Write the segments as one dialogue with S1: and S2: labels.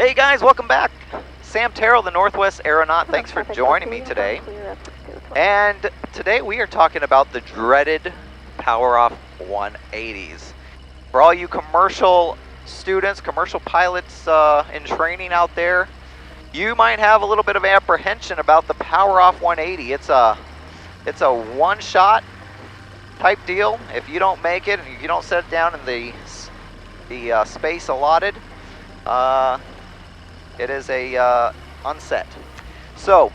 S1: Hey guys, welcome back. Sam Terrell, the Northwest Aeronaut. Thanks for joining me today. And today we are talking about the dreaded Power-Off 180s. For all you commercial students, commercial pilots in training out there, you might have a little bit of apprehension about the Power-Off 180. It's a one-shot type deal. If you don't make it and you don't set it down in the space allotted, it is a unset. So,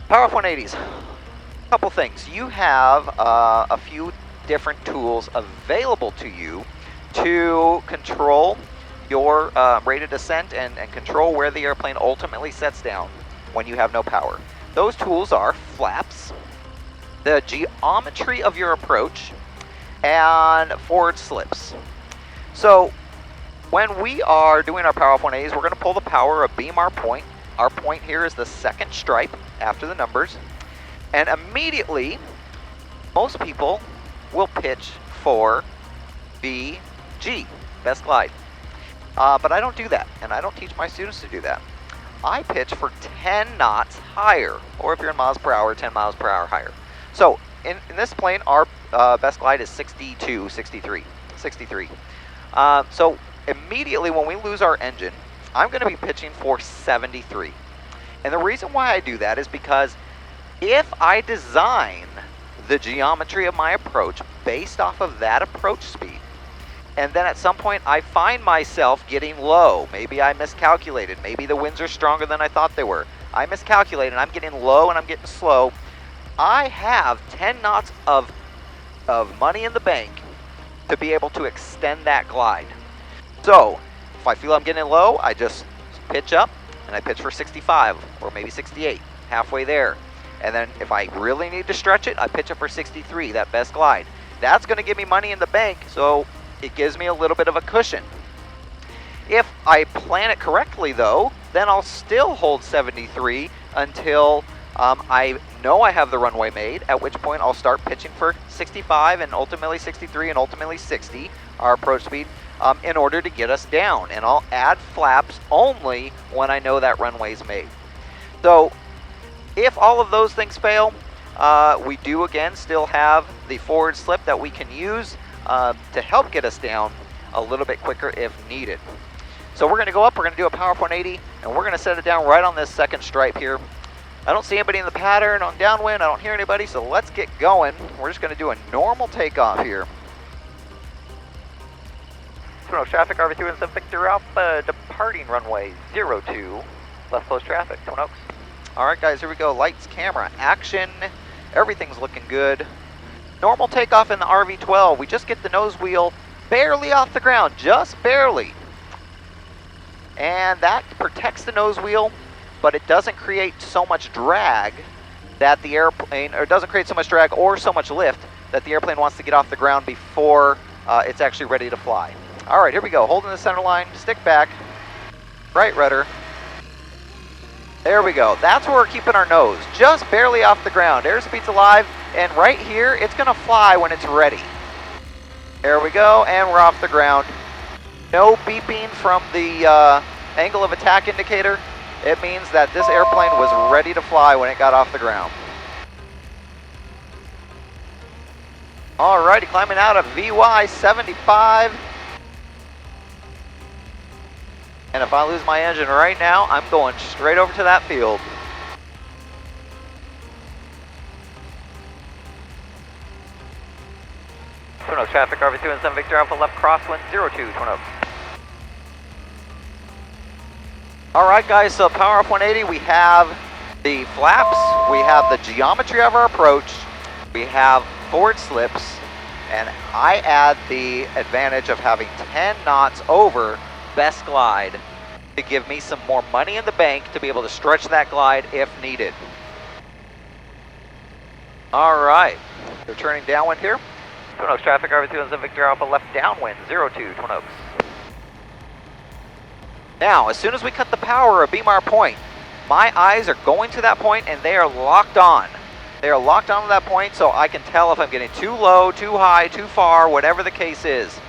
S1: Power-Off 180s. A couple things. You have a few different tools available to you to control your rate of descent and control where the airplane ultimately sets down when you have no power. Those tools are flaps, the geometry of your approach, and forward slips. So when we are doing our Power-Off 180s, we're going to pull the power of beam our point. Our point here is the second stripe after the numbers. And immediately, most people will pitch for BG, best glide. But I don't do that, and I don't teach my students to do that. I pitch for 10 knots higher, or if you're in miles per hour, 10 miles per hour higher. So in this plane, our best glide is 63. So immediately when we lose our engine, I'm going to be pitching for 73. And the reason why I do that is because if I design the geometry of my approach based off of that approach speed, and then at some point I find myself getting low, maybe I miscalculated, maybe the winds are stronger than I thought they were, I miscalculated, I'm getting low and I'm getting slow, I have 10 knots of money in the bank to be able to extend that glide. So if I feel I'm getting low, I just pitch up and I pitch for 65 or maybe 68, halfway there. And then if I really need to stretch it, I pitch up for 63, that best glide. That's going to give me money in the bank, so it gives me a little bit of a cushion. If I plan it correctly though, then I'll still hold 73 until I know I have the runway made, at which point I'll start pitching for 65 and ultimately 63 and ultimately 60, our approach speed, in order to get us down. And I'll add flaps only when I know that runway's made. So if all of those things fail, we do again still have the forward slip that we can use to help get us down a little bit quicker if needed. So we're going to go up, we're going to do a Power-Off 180, and we're going to set it down right on this second stripe here. I don't see anybody in the pattern on downwind, I don't hear anybody, so let's get going. We're just going to do a normal takeoff here. Traffic, RV12is Victor Alpha, departing runway 02, left close traffic, Twin Oaks. All right, guys, here we go. Lights, camera, action. Everything's looking good. Normal takeoff in the RV12. We just get the nose wheel barely off the ground, just barely. And that protects the nose wheel, but it doesn't create so much drag that the airplane, or doesn't create so much drag or so much lift that the airplane wants to get off the ground before it's actually ready to fly. All right, here we go. Holding the center line, stick back, right rudder. There we go. That's where we're keeping our nose, just barely off the ground. Airspeed's alive, and right here, it's gonna fly when it's ready. There we go, and we're off the ground. No beeping from the angle of attack indicator. It means that this airplane was ready to fly when it got off the ground. Alrighty, climbing out of VY 75. And if I lose my engine right now, I'm going straight over to that field. Twin Oaks traffic, RV12is Victor Alpha, left crosswind 02, Twin Oaks. All right, guys, so Power-Off 180, we have the flaps, we have the geometry of our approach, we have forward slips, and I add the advantage of having 10 knots over best glide to give me some more money in the bank to be able to stretch that glide if needed. All right, we're turning downwind here. Twin Oaks traffic, RV12is Victor Alpha, left downwind 02, Twin Oaks. Now, as soon as we cut the power of beam our point, my eyes are going to that point and they are locked on. They are locked onto that point, so I can tell if I'm getting too low, too high, too far, whatever the case is.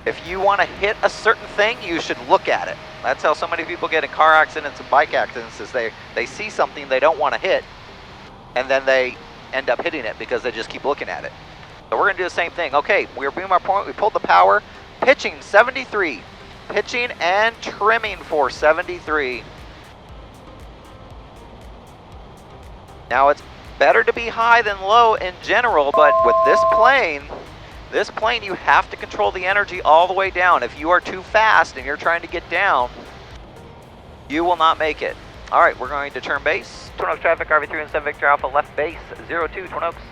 S1: If you want to hit a certain thing, you should look at it. That's how so many people get in car accidents and bike accidents, is they see something they don't want to hit, and then they end up hitting it because they just keep looking at it. So we're going to do the same thing. Okay, we're beam our point, we pulled the power, pitching 73, pitching and trimming for 73. Now it's better to be high than low in general, but with this plane you have to control the energy all the way down. If you are too fast and you're trying to get down, you will not make it. All right, we're going to turn base. Twin Oaks traffic, RV317 Victor Alpha, left base, 02, Twin Oaks.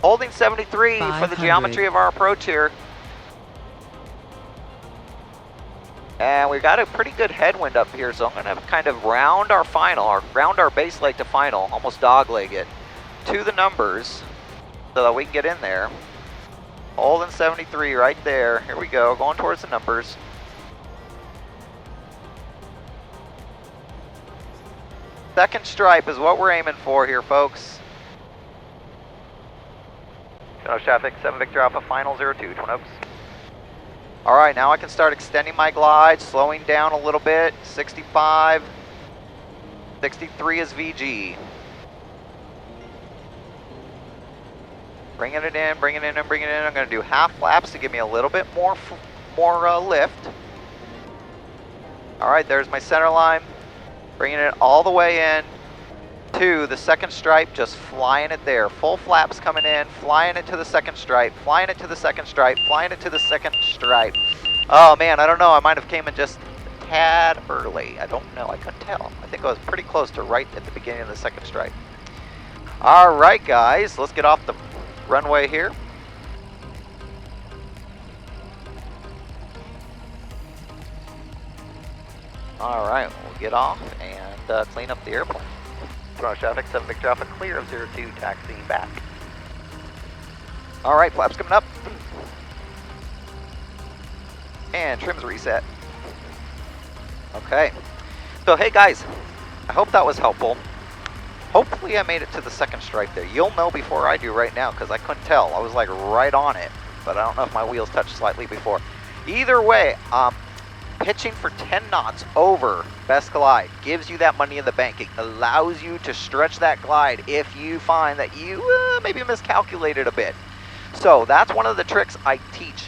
S1: Holding 73 for the geometry of our approach here. And we've got a pretty good headwind up here, so I'm going to kind of round our final, or round our base leg to final, almost dogleg it, to the numbers, so that we can get in there. Holding 73 right there. Here we go, going towards the numbers. Second stripe is what we're aiming for here, folks. Twin Oaks traffic, 7 Victor Alpha, final 02, Twin Oaks. All right, now I can start extending my glide, slowing down a little bit. 65, 63 is VG. Bringing it in, bringing it in, bringing it in. I'm going to do half flaps to give me a little bit more lift. All right, there's my center line. Bringing it all the way in to the second stripe, just flying it there. Full flaps coming in, flying it to the second stripe, flying it to the second stripe, flying it to the second stripe. Oh man, I don't know. I might have came in just a tad early. I don't know. I couldn't tell. I think I was pretty close to right at the beginning of the second stripe. All right, guys, let's get off the runway here. All right, we'll get off and clean up the airplane. Twin Oaks traffic, 7 Victor Alpha, clear of 02, taxiing back. All right, flaps coming up. And trims reset. Okay. So, hey guys, I hope that was helpful. Hopefully I made it to the second stripe there. You'll know before I do right now because I couldn't tell. I was like right on it, but I don't know if my wheels touched slightly before. Either way, pitching for 10 knots over best glide gives you that money in the bank. It allows you to stretch that glide if you find that you maybe miscalculated a bit. So that's one of the tricks I teach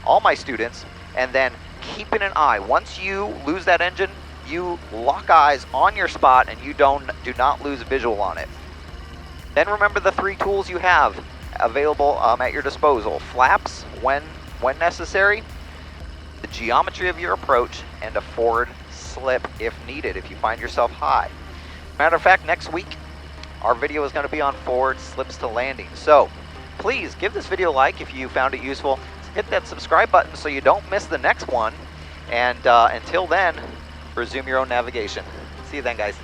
S1: all my students, and then keeping an eye. Once you lose that engine, you lock eyes on your spot and you do not lose visual on it. Then remember the 3 tools you have available at your disposal. Flaps when necessary, the geometry of your approach, and a forward slip if needed, if you find yourself high. Matter of fact, next week, our video is going to be on forward slips to landing. So please give this video a like if you found it useful. Hit that subscribe button so you don't miss the next one. And until then, resume your own navigation. See you then, guys.